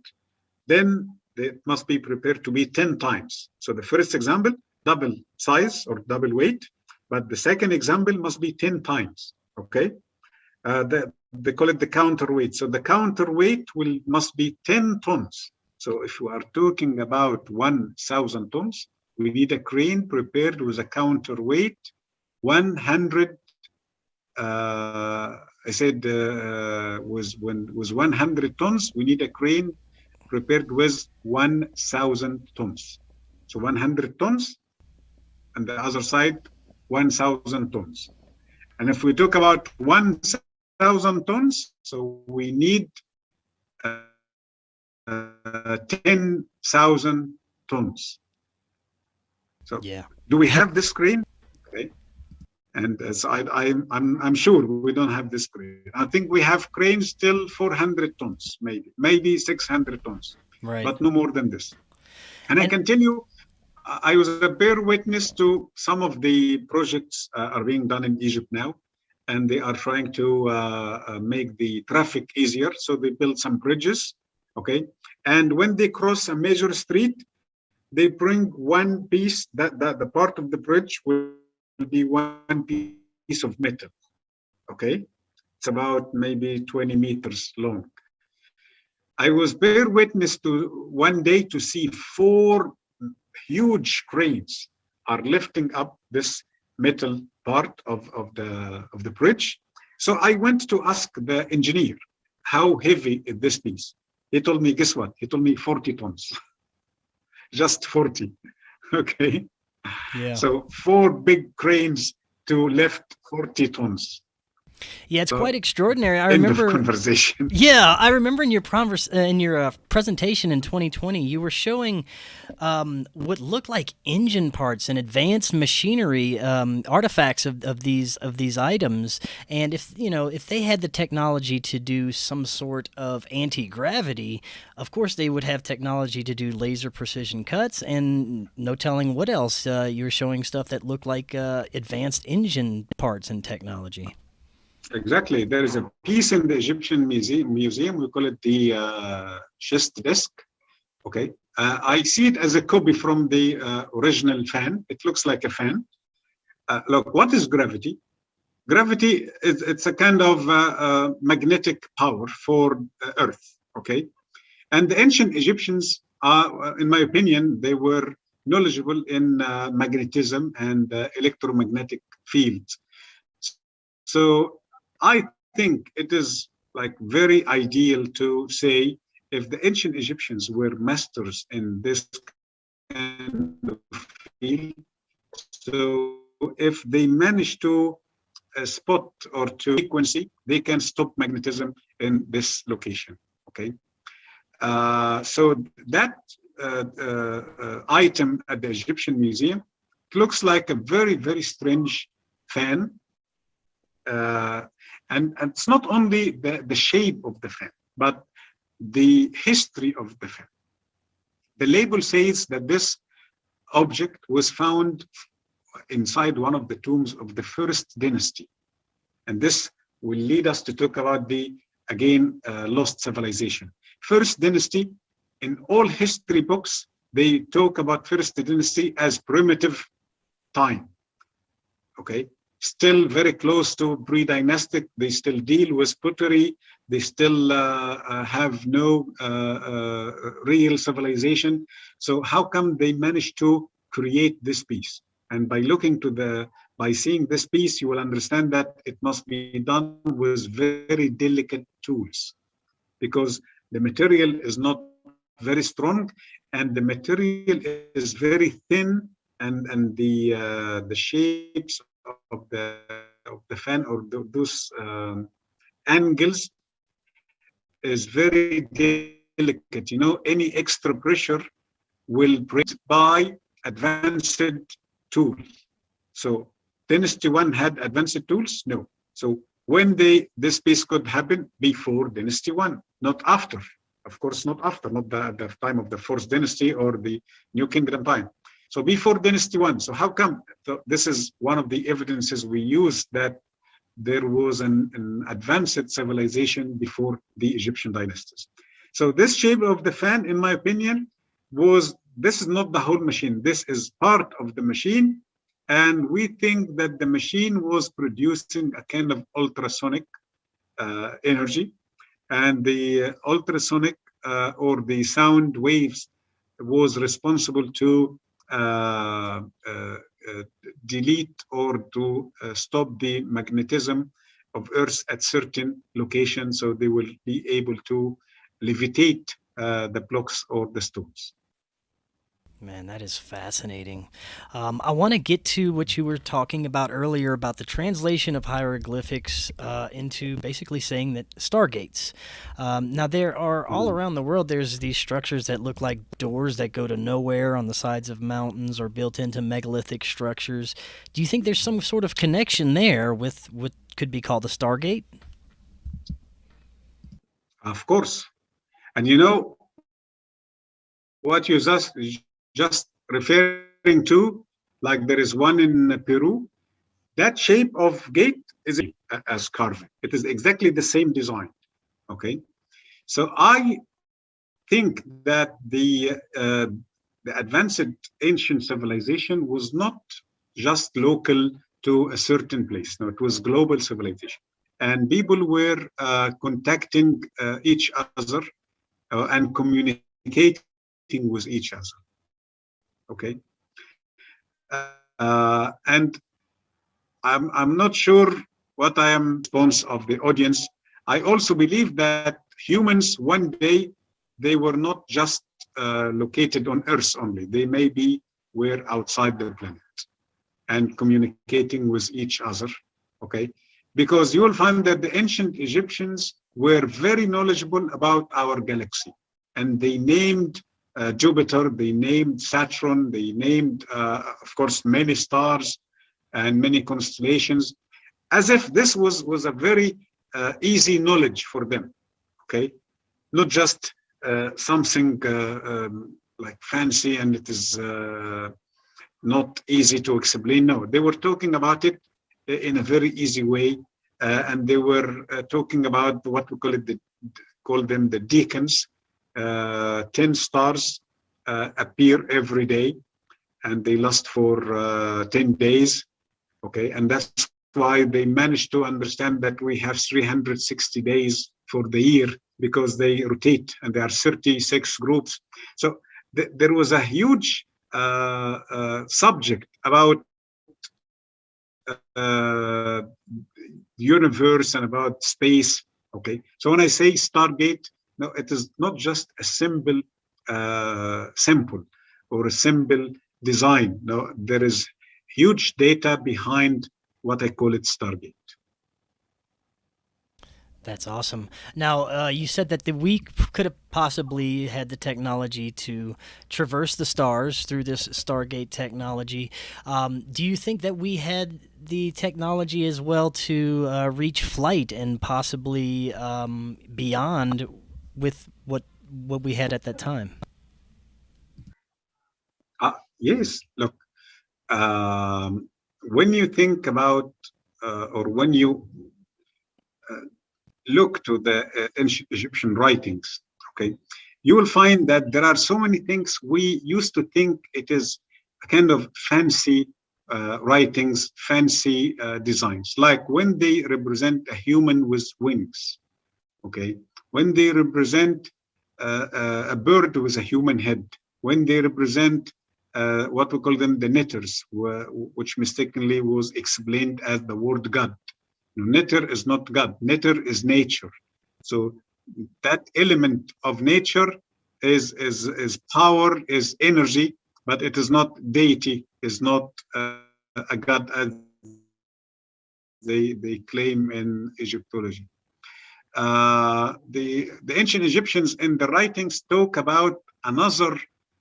then it must be prepared to be 10 times. So the first example, double size or double weight, but the second example must be 10 times, okay? They call it the counterweight. So the counterweight must be 10 tons. So if we are talking about 1,000 tons, we need a crane prepared with a counterweight 100. I said was 100 tons. We need a crane prepared with 1,000 tons. So 100 tons, and the other side 1,000 tons. And if we talk about 1,000 tons, so we need 10,000 tons. So yeah, do we have this crane? Okay. And as I'm sure we don't have this crane. I think we have cranes till 400 tons, maybe 600 tons, right? But no more than this. And I can tell you, I was a bear witness to some of the projects are being done in Egypt now, and they are trying to make the traffic easier. So they build some bridges, okay? And when they cross a major street, they bring one piece, that the part of the bridge will be one piece of metal, okay? It's about maybe 20 meters long. I was bear witness to one day to see 4 huge cranes are lifting up this metal part of the bridge. So I went to ask the engineer, how heavy is this piece? He told me, guess what? He told me 40 tons. Just 40, okay? Yeah. So 4 big cranes to lift 40 tons. Yeah, it's quite extraordinary. I remember conversation. Yeah, I remember in your presentation in 2020, you were showing what looked like engine parts and advanced machinery, artifacts of these items. And if they had the technology to do some sort of anti-gravity, of course they would have technology to do laser precision cuts, and no telling what else. You were showing stuff that looked like advanced engine parts and technology. Exactly. There is a piece in the Egyptian museum. We call it the chest disc. Okay. I see it as a copy from the original fan. It looks like a fan. Look, what is gravity? Gravity it's a kind of magnetic power for Earth. Okay. And the ancient Egyptians, in my opinion, they were knowledgeable in magnetism and electromagnetic fields. So I think it is like very ideal to say if the ancient Egyptians were masters in this kind of field, so if they manage to spot or to frequency, they can stop magnetism in this location. Okay, so that item at the Egyptian Museum, it looks like a very, very strange fan. And it's not only the shape of the fan, but the history of the fan. The label says that this object was found inside one of the tombs of the first dynasty. And this will lead us to talk about the, again, lost civilization. First dynasty, in all history books, they talk about first dynasty as primitive time. Okay, still very close to pre-dynastic. They still deal with pottery. They still have no real civilization. So how come they managed to create this piece? And by looking to by seeing this piece, you will understand that it must be done with very delicate tools, because the material is not very strong, and the material is very thin, and the shapes of the fan or those angles is very delicate. You know, any extra pressure will break by advanced tools. So Dynasty 1 had advanced tools? No. So when this piece could happen before Dynasty 1, not after. Of course, not after, not the time of the Fourth Dynasty or the New Kingdom time. So before Dynasty 1. So how come? So this is one of the evidences we use that there was an advanced civilization before the Egyptian dynasties. So this shape of the fan, in my opinion, this is not the whole machine. This is part of the machine. And we think that the machine was producing a kind of ultrasonic energy. And the ultrasonic or the sound waves was responsible to delete or to stop the magnetism of Earth at certain locations, so they will be able to levitate the blocks or the stones. Man, that is fascinating. I want to get to what you were talking about earlier about the translation of hieroglyphics into basically saying that stargates. Now, there are all around the world, there's these structures that look like doors that go to nowhere on the sides of mountains or built into megalithic structures. Do you think there's some sort of connection there with what could be called a Stargate? Of course. And you know, what you just referring to, like there is one in Peru, that shape of gate is as carving. It is exactly the same design. Okay, so I think that the advanced ancient civilization was not just local to a certain place. No, it was global civilization, and people were contacting each other and communicating with each other. Okay, and I'm not sure what I am response of the audience. I also believe that humans one day, they were not just located on Earth only. They maybe were outside the planet and communicating with each other. Okay, because you will find that the ancient Egyptians were very knowledgeable about our galaxy, and they named Jupiter, they named Saturn, they named, of course, many stars and many constellations, as if this was a very easy knowledge for them, okay? Not just something like fancy and it is not easy to explain. No, they were talking about it in a very easy way, and they were talking about what we call them the deacons. 10 stars appear every day, and they last for 10 days. Okay, and that's why they managed to understand that we have 360 days for the year, because they rotate, and there are 36 groups. So there was a huge subject about universe and about space Okay, so when I say Stargate, no, it is not just a simple symbol or a simple design. No, there is huge data behind what I call it Stargate. That's awesome. Now, you said that we could have possibly had the technology to traverse the stars through this Stargate technology. Do you think that we had the technology as well to reach flight and possibly beyond with what we had at that time? Yes, look, when you think about or when you look to the ancient Egyptian writings, okay, you will find that there are so many things we used to think it is a kind of fancy writings, fancy designs, like when they represent a human with wings, okay, when they represent a bird with a human head, when they represent what we call them the knitters, which mistakenly was explained as the word God. Knitter is not God. Knitter is nature. So that element of nature is power, is energy, but it is not deity, is not a God as they claim in Egyptology. The ancient Egyptians in the writings talk about another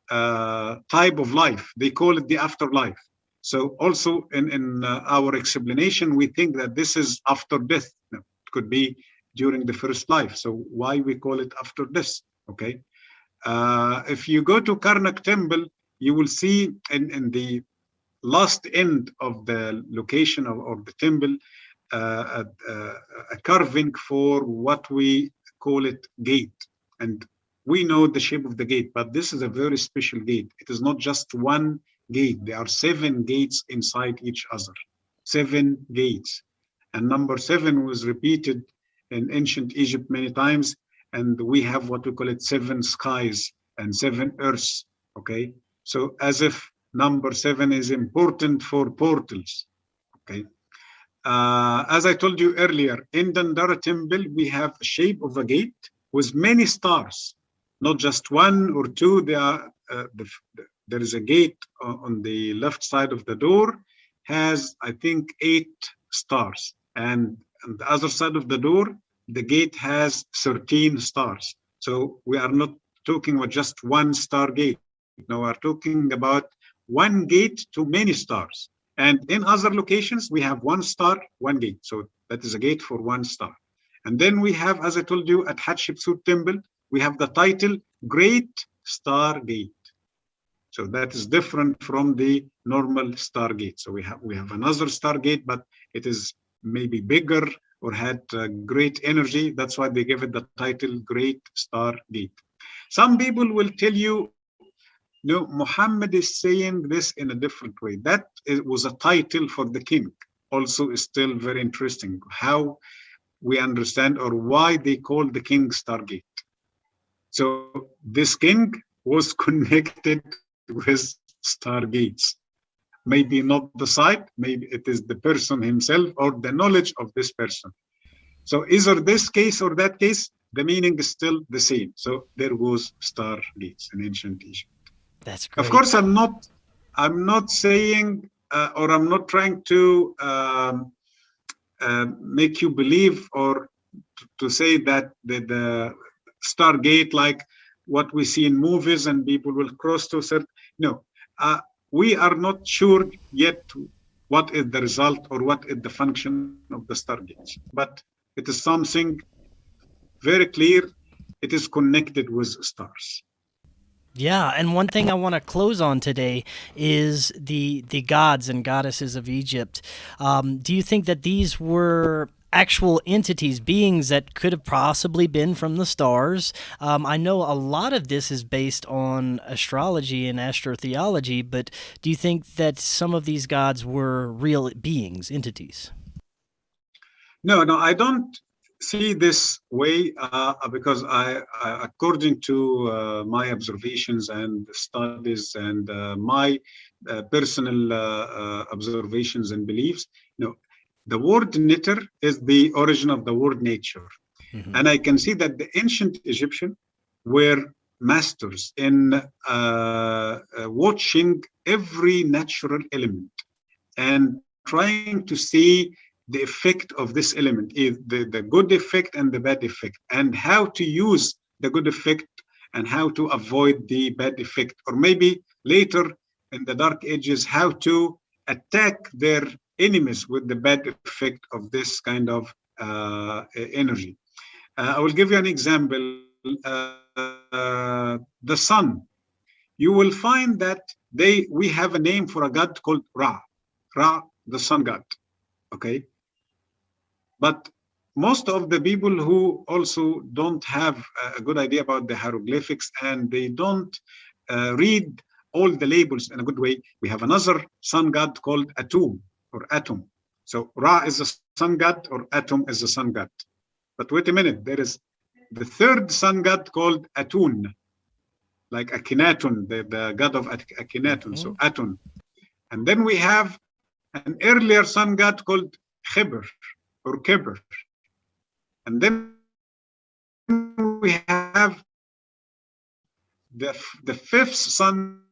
type of life. They call it the afterlife. So also in our explanation, we think that this is after death. No, it could be during the first life. So why we call it after death? Okay. If you go to Karnak temple, you will see in the last end of the location of the temple a carving for what we call it gate. And we know the shape of the gate, but this is a very special gate. It is not just one gate. There are 7 gates inside each other. 7 gates. And number 7 was repeated in ancient Egypt many times. And we have what we call it 7 skies and 7 earths. Okay. So as if number 7 is important for portals. Okay. As I told you earlier, in Dandara temple, we have a shape of a gate with many stars, not just 1 or 2. There is a gate on the left side of the door, has, I think, 8 stars. And on the other side of the door, the gate has 13 stars. So we are not talking about just 1 star gate. No, we're talking about 1 gate to many stars. And in other locations, we have 1 star, 1 gate. So that is a gate for 1 star. And then we have, as I told you, at Hatshepsut temple, we have the title Great Star Gate. So that is different from the normal star gate. So we have another star gate, but it is maybe bigger or had great energy. That's why they give it the title Great Star Gate. Some people will tell you, no, Muhammad is saying this in a different way. That was a title for the king. Also is still very interesting how we understand or why they call the king Stargate. So this king was connected with stargates. Maybe not the site, maybe it is the person himself or the knowledge of this person. So either this case or that case, the meaning is still the same. So there was stargates in ancient Egypt. That's great. Of course, I'm not saying or I'm not trying to make you believe or to say that the Stargate, like what we see in movies and people will cross to certain. No, we are not sure yet what is the result or what is the function of the Stargates. But it is something very clear. It is connected with stars. Yeah, and one thing I want to close on today is the gods and goddesses of Egypt. Do you think that these were actual entities, beings that could have possibly been from the stars? I know a lot of this is based on astrology and astrotheology, but do you think that some of these gods were real beings, entities? No, I don't see this way because according to my observations and studies and my personal observations and beliefs, the word knitter is the origin of the word nature. And I can see that the ancient Egyptian were masters in watching every natural element and trying to see the effect of this element, the good effect and the bad effect, and how to use the good effect and how to avoid the bad effect, or maybe later in the dark ages, how to attack their enemies with the bad effect of this kind of energy. I will give you an example. The sun. You will find that we have a name for a god called Ra. Ra, the sun god. Okay. But most of the people who also don't have a good idea about the hieroglyphics and they don't read all the labels in a good way, we have another sun god called Atum or Atom. So Ra is the sun god or Atom is the sun god. But wait a minute, there is the third sun god called Atun, like Akhenaten, the god of Akhenaten, so Atun. And then we have an earlier sun god called Khibr or Kibr. And then we have the fifth sun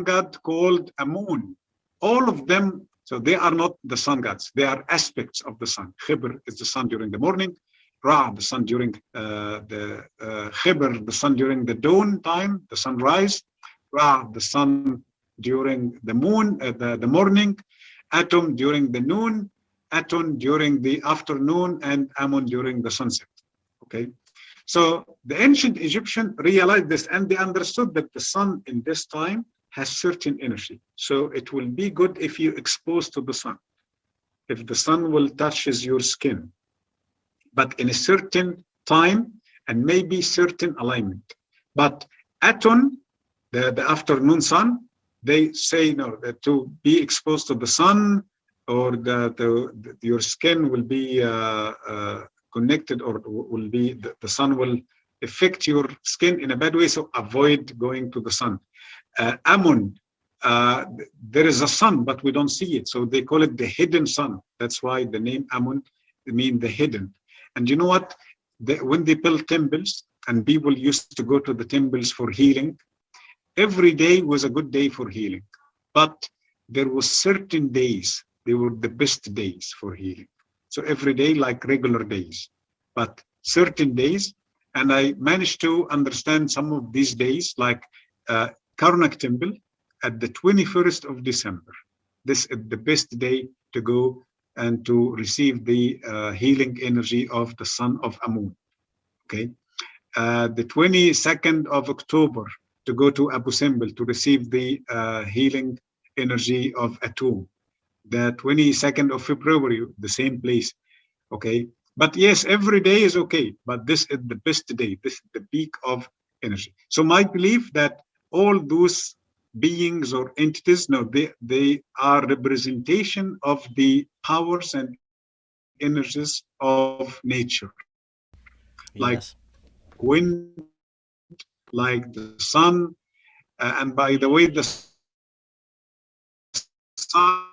god called Amun. All of them, so they are not the sun gods, they are aspects of the sun. Khibr is the sun during the morning, Ra, the sun during Khibr, the sun during the dawn time, the sunrise, Ra, the sun during the moon, the morning, Atom during the noon, Aton during the afternoon, and Amun during the sunset. Okay, so the ancient Egyptian realized this, and they understood that the sun in this time has certain energy. So it will be good if you expose to the sun, if the sun will touches your skin, but in a certain time and maybe certain alignment. But Aton, the afternoon sun, they say no, that to be exposed to the sun or your skin will be connected, or will be the sun will affect your skin in a bad way. So avoid going to the sun. Amun, there is a sun, but we don't see it. So they call it the hidden sun. That's why the name Amun means the hidden. And you know what? When they built temples and people used to go to the temples for healing, every day was a good day for healing. But there were certain days, they were the best days for healing. So every day like regular days, but certain days. And I managed to understand some of these days, like Karnak Temple at the 21st of December. This is the best day to go and to receive the healing energy of the son of Amun. Okay, the 22nd of October to go to Abu Simbel to receive the healing energy of Atum. The 22nd of February, the same place. Okay, but yes, every day is okay, but this is the best day. This is the peak of energy. So my belief that all those beings or entities, no, they are representation of the powers and energies of nature. Like Yes. wind, like the sun, and by the way, the sun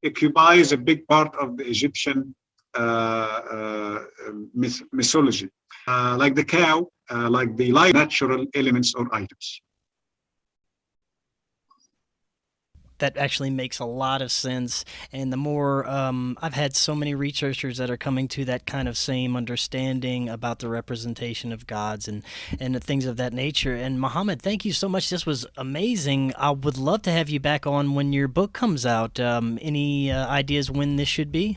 occupies a big part of the Egyptian mythology, like the cow, like the light natural elements or items. That actually makes a lot of sense. And the more I've had so many researchers that are coming to that kind of same understanding about the representation of gods and the things of that nature. And Mohamed, thank you so much. This was amazing. I would love to have you back on when your book comes out. Any ideas when this should be?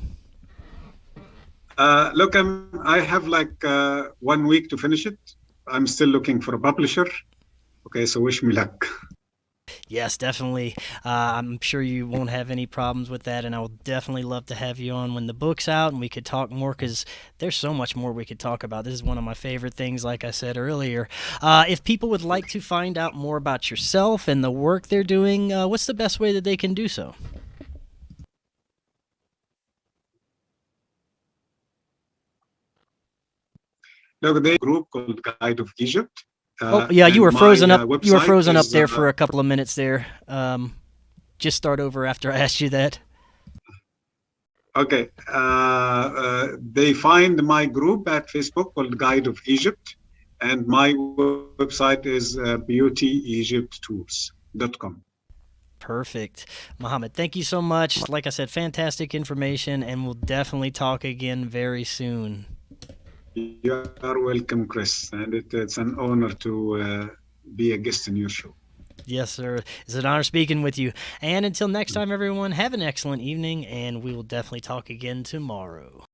Look, I have like 1 week to finish it. I'm still looking for a publisher. Okay, so wish me luck. Yes, definitely. I'm sure you won't have any problems with that, and I will definitely love to have you on when the book's out and we could talk more, because there's so much more we could talk about. This is one of my favorite things, like I said earlier. If people would like to find out more about yourself and the work they're doing, what's the best way that they can do so? Look, there's a group called Guide of Egypt. Oh, yeah, you were frozen up. You were frozen up there for a couple of minutes there. Just start over after I asked you that. Okay. They find my group at Facebook called Guide of Egypt, and my website is beautyegypttours.com. Perfect. Mohamed, thank you so much. Like I said, fantastic information, and we'll definitely talk again very soon. You are welcome, Chris, and it's an honor to be a guest in your show. Yes, sir. It's an honor speaking with you. And until next time, everyone, have an excellent evening, and we will definitely talk again tomorrow.